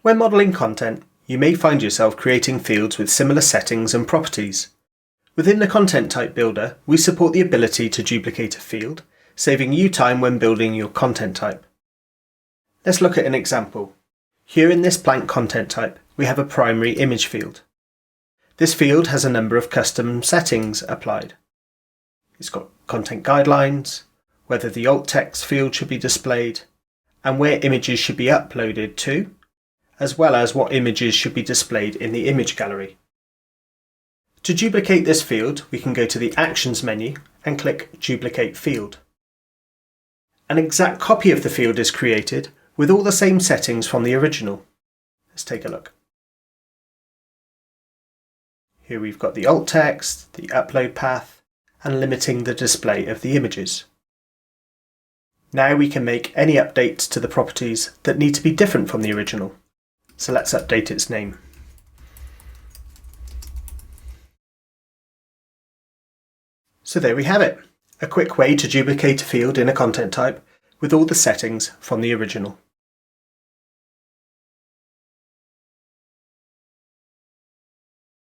When modelling content, you may find yourself creating fields with similar settings and properties. Within the Content Type Builder, we support the ability to duplicate a field, saving you time when building your content type. Let's look at an example. Here in this blank content type, we have a primary image field. This field has a number of custom settings applied. It's got content guidelines, whether the alt text field should be displayed, and where images should be uploaded to, as well as what images should be displayed in the image gallery. To duplicate this field, we can go to the Actions menu and click Duplicate Field. An exact copy of the field is created with all the same settings from the original. Let's take a look. Here we've got the alt text, the upload path, and limiting the display of the images. Now we can make any updates to the properties that need to be different from the original. So let's update its name. So there we have it, a quick way to duplicate a field in a content type with all the settings from the original.